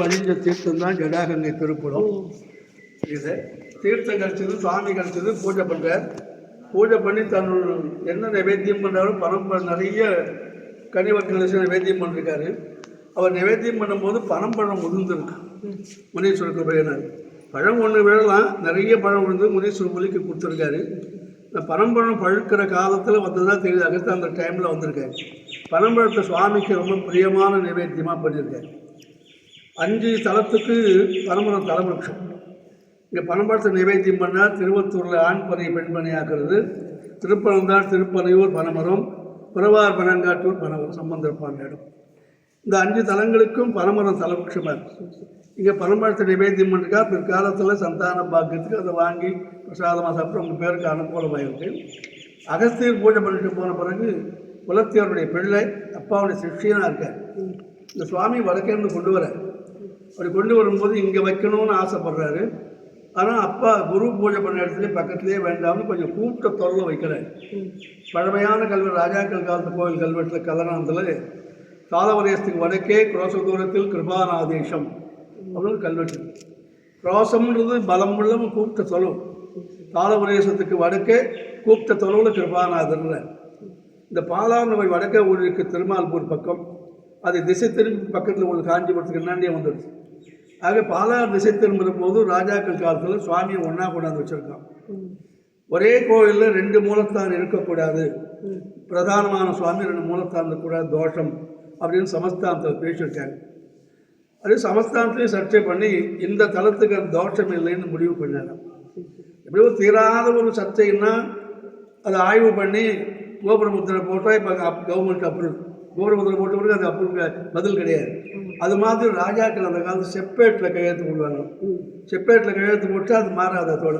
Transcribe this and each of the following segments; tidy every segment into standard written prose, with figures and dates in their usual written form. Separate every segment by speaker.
Speaker 1: வழிஞ்ச தீர்த்தம் தான் ஜடாகங்கை திருப்புறம். இது தீர்த்தம் கிடச்சது, சுவாமி கிடச்சது, பூஜை பண்ணுறார். பூஜை பண்ணி தன்னோட என்ன நைவேத்தியம் பண்ணுறாரோ பணம் நிறைய கனிவர்களை நைவேத்தியம் பண்ணிருக்காரு. அவர் நைவேத்தியம் பண்ணும்போது பனம்பழம் உதிர்ந்துருக்கு முனீஸ்வரருக்கு பையனார். பழம் ஒன்று விழலாம், நிறைய பழம் விழுந்து முனீஸ்வரர் மொழிக்கு கொடுத்துருக்காரு. இந்த பனம்பழம் பழுக்கிற காலத்தில் வந்ததான் தெரியுது. அகத்து அந்த டைமில் வந்திருக்காரு. பனம்பழத்தை சுவாமிக்கு ரொம்ப பிரியமான நைவேத்தியமாக பண்ணியிருக்காரு. 5 தலத்துக்கு பனமரம் தலைவருஷம். இங்கே பனம்பழத்தை நைவேத்தியம் பண்ணால் திருவத்தூரில் ஆண் பனை பெண் பனை ஆக்கிறது, திருப்பனந்தாள் திருப்பனையூர் பனமரம், புறவார் பனங்காட்டூர் பனமரம் சம்பந்தப்பான இடம். இந்த 5 தலங்களுக்கும் பனமரம் தலைவருஷமாக இருக்குது. இங்கே பனம்பழத்தை நைவேத்தியம் பண்ணிருக்கா. பிற்காலத்தில் சந்தான பாக்கியத்துக்கு அதை வாங்கி பிரசாதமாக சாப்பிட்டு அவங்க பேருக்கு அனுகூலமாயிருக்கு. அகஸ்தியர் பூஜை பண்ணிட்டு போன பிறகு குலத்தியருடைய பிள்ளை அப்பாவுடைய சிஷ்யனாக இருக்கார். இந்த சுவாமி வடக்கேருந்து கொண்டு வர, அப்படி கொண்டு வரும்போது இங்கே வைக்கணும்னு ஆசைப்படுறாரு. ஆனால் அப்பா குரு பூஜை பண்ண இடத்துல பக்கத்துலேயே வேண்டாம்னு கொஞ்சம் கூட்ட தொல்லை வைக்கிறார். பழமையான கல்வெட்டு, ராஜாக்கள் காலத்து கோவில் கல்வெட்டில் கல்லணத்தில் தாளவரேசத்துக்கு வடக்கே குரோச தூரத்தில் கிருபாநாதேசம் அப்படின்னு கல்வெட்டு. குரோசம்ன்றது பலம் உள்ள கூப்பிட்ட தொலைவு. தாளவரேசத்துக்கு வடக்கே கூப்பிட்ட தொலைவில் கிருபாநாதர்ல. இந்த பாலார் நோய் வடக்கே ஊருக்கு திருமால்பூர் பக்கம், அது திசை திரும்பி பக்கத்தில் ஒரு காஞ்சிபுரத்துக்கு என்னாண்டியே வந்துடுச்சு. ஆக பாலார் திசை திரும்புகிற போது ராஜாக்கள் காலத்தில் சுவாமியை ஒன்றா கொண்டாந்து வச்சுருக்கான். ஒரே கோவிலில் 2 மூலத்தான் இருக்கக்கூடாது, பிரதானமான சுவாமி 2 மூலத்தான் இருக்கக்கூடாது, தோஷம் அப்படின்னு சமஸ்தானத்தில் பேசியிருக்காங்க. அது சமஸ்தானத்துலேயும் சர்ச்சை பண்ணி இந்த தலத்துக்கு அந்த தோஷம் இல்லைன்னு முடிவு பண்ணாங்க. எப்படியோ தீராத ஒரு சர்ச்சைன்னா அதை ஆய்வு பண்ணி கோபுரமுத்திரை போட்டால் இப்போ கவர்மெண்ட் அப்ரூவ், கோபுரமுத்திரை போட்ட பிறகு அது அப்ரூவ் பதில் கிடையாது. அது மாதிரி ராஜாக்கள் அந்த காலத்தில் செப்பேட்டில் கையெழுத்து போடுவாங்க. செப்பேட்டில் கையெழுத்து போட்டு அது மாறாது அதோட.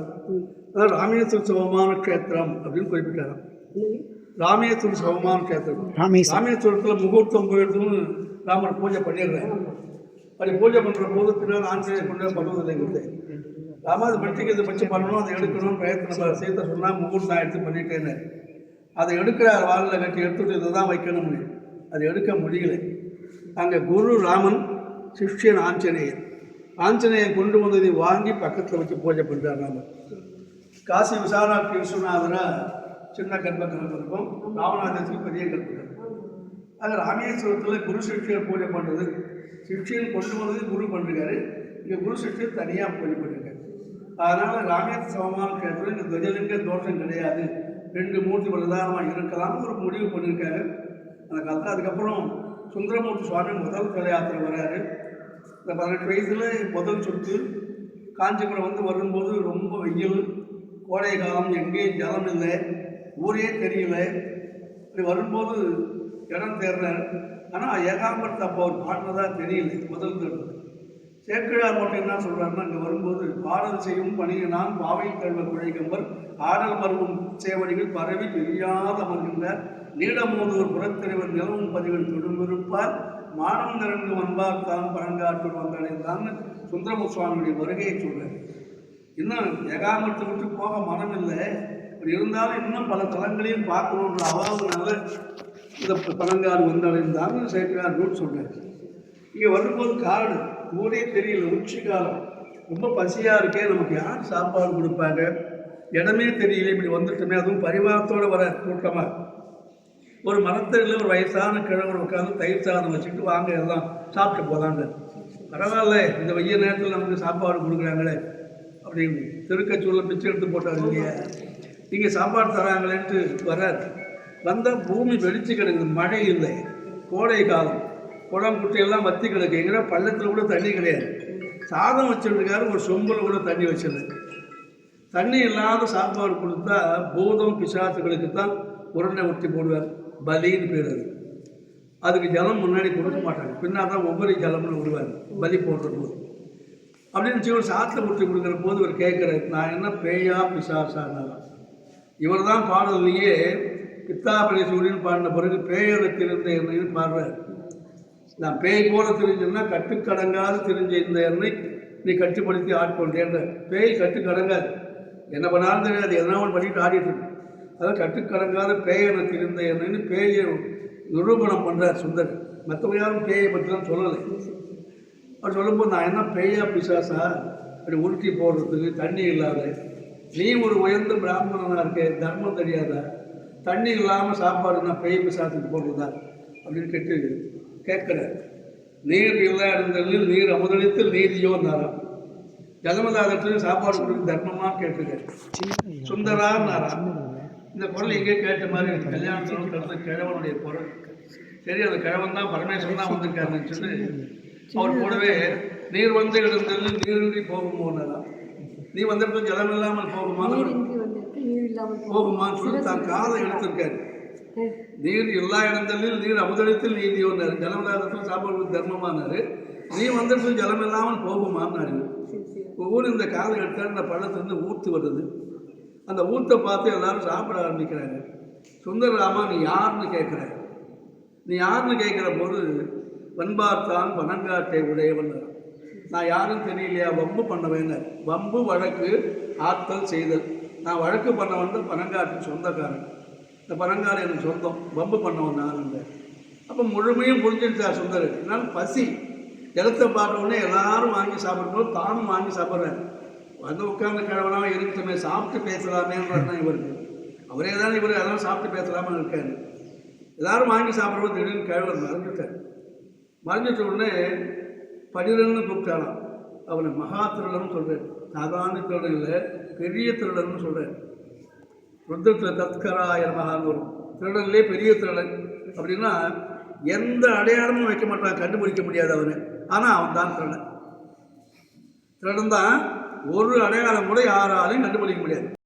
Speaker 1: அதாவது ராமேஸ்வர சவமான க்ஷேத்திரம் அப்படின்னு குறிப்பிட்டாங்க. ராமேஸ்வர சவமான க்ஷேத்திரம், ராமேஸ்வரத்தில் முகூர்த்தம் போயிடுதுன்னு ராமர் பூஜை பண்ணிடுறாரு. அப்படி பூஜை பண்ணுற போது பின்னால் ஆஞ்சநேயர் கொண்டு பண்ணுவதில்லை கொடுத்தேன். ராம அது பட்சிக்கு இதை பற்றி பண்ணணும், அதை எடுக்கணும் பிரயத்தனம் சேர்த்த சொன்னால் முகூர்த்தம் எடுத்து பண்ணிட்டேன்னு அதை எடுக்கிறார். வாலில் கட்டி எடுத்துட்டு இதை தான் வைக்கணும்னு அதை எடுக்க முடியல. அங்கே குரு ராமன், சிஷ்யன் ஆஞ்சநேயர். ஆஞ்சநேயன் கொண்டு வந்ததை வாங்கி பக்கத்தில் வச்சு பூஜை பண்ணுறார் ராமன். காசி விசாலாட்சி விஸ்வநாதரா சின்ன கர்ப்பகிரகம் இருக்கும், ராமநாதத்துக்கு பெரிய கர்ப்பகிரகம். அது ராமேஸ்வரத்தில் குரு சிஷ்யர் பூஜை பண்ணுறது, சிஷ்யன் கொண்டு வந்தது குரு பண்ணிருக்காரு. இங்கே குரு சிஷ்யர் தனியாக பூஜை பண்ணிருக்காரு. அதனால் ராமேஸ்வர சவமான கேட்டது இந்த துவஜலிங்க தோஷம் கிடையாது, 2 மூர்த்தி பிரதானமாக இருக்கலாம்னு ஒரு முடிவு பண்ணியிருக்காரு அந்த காலத்தில். அதுக்கப்புறம் சுந்தரமூர்த்தி சுவாமி முதல் தல யாத்திரை வர்றாரு. இந்த 18 வயசில் முதல் சுற்று காஞ்சிபுரம் வந்து வரும்போது ரொம்ப வெயில், கோடை காலம், எங்கேயும் ஜலம் இல்லை, ஊரே தெரியல. இப்படி வரும்போது இடம் தேர்றாரு. ஆனால் ஏகாம்பரத்தை அப்போ அவர் பாடினதாக தெரியல முதல் தடவை. சேக்கிழார் மட்டும் என்ன சொல்கிறாருன்னா, அங்கே வரும்போது பாடல் செய்யும் பணியினான் பாவை கல்வ குழைகம்பர் ஆடல் மருவும் சேவடிகள் பரவி தெரியாத அமர்கின்றார் நீடமோதூர் புறத்தெறிவர் நிலவும் பதிவில் தொடுமிருப்பார் மானம் நிறந்து வந்தார் தான் பழங்காற்றூர் வந்தடைந்தான்னு சுந்தரமூர்த்தி சுவாமியுடைய வருகையை சொல்கிறார். இன்னும் ஏகாம்பரத்தை விட்டு போக மனம் இல்லை. அப்படி இருந்தாலும் இன்னும் பல தலங்களையும் பார்க்கணுன்ற அவாவுனால இந்த பழங்காடு வந்தடைந்தான்னு சேக்கிழார் நூல் சொல்கிறார். இங்கே வரும்போது காடு, ஊரே தெரியல, உச்சி காலம், ரொம்ப பசியாக இருக்கே, நமக்கு யார் சாப்பாடு கொடுப்பாங்க, இடமே தெரியல. இப்படி வந்துட்டோமே, அதுவும் பரிவாரத்தோடு வர கூட்டமாக ஒரு மரத்தடியில் ஒரு வயசான கிழவர் உட்காந்து தயிர் சாதம் வச்சுட்டு வாங்க எல்லாம் சாப்பிட்டு போகலான்னு. பரவாயில்ல, இந்த வெய்ய நேரத்தில் நமக்கு சாப்பாடு கொடுக்குறாங்களே அப்படின்னு திருக்கச்சூரில் பிச்சை எடுத்து போட்டார் இல்லையா, இங்கே சாப்பாடு தராங்களேன்ட்டு வராது. வந்தால் பூமி வெடிச்சு கிடக்குது, மழை இல்லை, கோடை காலம், குளம் குட்டையெல்லாம் வத்தி கிடக்கு, எங்கன்னா பள்ளத்தில் கூட தண்ணி கிடையாது. சாதம் வச்சுருக்காரு, ஒரு சொம்பில் கூட தண்ணி வச்சிருக்கு. தண்ணி இல்லாத சாப்பாடு கொடுத்தா பூதம் பிசாசுகளுக்கு தான் உருண்டை ஊற்றி போடுவார், பலின்னு பேர். அதுக்கு ஜலம் முன்னாடி கொடுக்க மாட்டாங்க, பின்னால் தான் ஒவ்வொரு ஜலம்னு விடுவார் பலி போடுற போது. அப்படின்னு வச்சு ஒரு சாத்தில் ஊற்றி கொடுக்குற போது இவர் கேட்குறாரு, நான் என்ன பேயா பிசாசானாலும். இவர் தான் பாடல்லையே பித்தாபரி சூரியன் பாடின பிறகு பேயோட திரிந்த எண்ணெய்னு பாடுறார். நான் பேய் போல தெரிஞ்சேன்னா கட்டுக்கடங்காது தெரிஞ்ச இந்த எண்ணெய் நீ கட்டுப்படுத்தி ஆட்கொண்டேன்ற. பேய் கட்டுக்கடங்காது, என்ன பண்ணாலும் தெரியாது, எதனா ஒன்று பண்ணிட்டு ஆடிட்டு இருக்கு. அதான் கட்டுக்கடங்காத பேயனை திரிந்த எண்ணெய்னு பேயை நிரூபணம் பண்ணுறார் சுந்தர். மற்றவங்க யாரும் பேயை பற்றிலாம் சொல்லலை. அவர் சொல்லும்போது நான் என்ன பேயா பிசாசா அப்படி உருட்டி போடுறதுக்கு தண்ணி இல்லாத, நீ ஒரு உயர்ந்த பிராமணனாக இருக்க, தர்மம் தெரியாதா, தண்ணி இல்லாமல் சாப்பாடுனா பேய் பிசாசுக்கு போடுறதா அப்படின்னு கேட்குற. நீர் இல்லை இருந்ததில் நீர் அமுதளித்தில் நீதியோன்னாராம். ஜலமதாரத்துலையும் சாப்பாடு கொடுக்க தர்மமாக கேட்டுருக்க. சுந்தரான்னாராம். இந்த குரல் எங்கே கேட்ட மாதிரி கல்யாணத்தில் கருத்து கிழவனுடைய குரல். சரி, அந்த கிழவன் தான் பரமேஸ்வரன் தான் வந்திருக்காருன்னு சொல்லி அவர் கூடவே நீர் வந்து இருந்ததில் நீரின்றி போகுமோன்னாராம். நீ வந்திருக்க ஜலம் இல்லாமல் போகுமான்னு சொல்லி தான் காதை எடுத்திருக்காரு. நீர் எல்லா இடங்களில் நீர் அமுதளித்தில் நீதியோன்னாரு. ஜலமதாரத்தில் சாப்பாடு தர்மமானாரு. நீ வந்திருக்க ஜலம் இல்லாமல் போகுமான்னாரு. ஒவ்வொரு இந்த காதை எடுத்தால் இந்த பழத்துலேருந்து ஊற்று வருது. அந்த ஊற்றை பார்த்து எல்லாரும் சாப்பிட ஆரம்பிக்கிறாங்க. சுந்தரராமா நீ யாருன்னு கேட்குற. நீ யாருன்னு கேட்குற போது வன்பார்த்தான் பனங்காட்டை உடையவன். நான் யாருன்னு தெரியலையா, வம்பு பண்ணவேன்னு. வம்பு வழக்கு ஆத்தல் செய்தல். நான் வழக்கு பண்ண வந்து பனங்காட்டுக்கு சொந்தக்காரன். இந்த பனங்காடு எனக்கு சொந்தம், வம்பு பண்ணவன் நான் இருந்தேன். அப்போ முழுமையும் புரிஞ்சிருச்சா சுந்தர். என்னால் பசி ஜலத்தை பார்த்தோடனே எல்லாரும் வாங்கி சாப்பிடும்போது தானும் வாங்கி சாப்பிட்றேன். வந்து உட்கார்ந்து கிழவனாக இருக்கட்டுமே, சாப்பிட்டு பேசலாமேன்றது இவருக்கு. அவரே தான் இவர் அதெல்லாம் சாப்பிட்டு பேசலாமல் இருக்காரு. எல்லாரும் வாங்கி சாப்பிடும்போது திடீர்னு கிழவர் மறைஞ்சிட்டார். மறைஞ்சிட்ட உடனே 12 கூப்பிட்டாலாம். அவனை மகா திருடன்னு சொல்கிறார். சாதாரண திருடன் இல்லை, பெரிய திருடன்னு சொல்கிறார். ருத்ரத்தில் தத்கராய மகான்னு வரும். திருடன்லேயே பெரிய திருடன் அப்படின்னா எந்த அடையாளமும் வைக்க மாட்டான், கண்டுபிடிக்க முடியாது அவனை. ஆனால் அவன் தான் திருடன். திருடன் தான், ஒரு அடையாளம் கூட யாராலையும் கண்டுபிடிக்க முடியாது.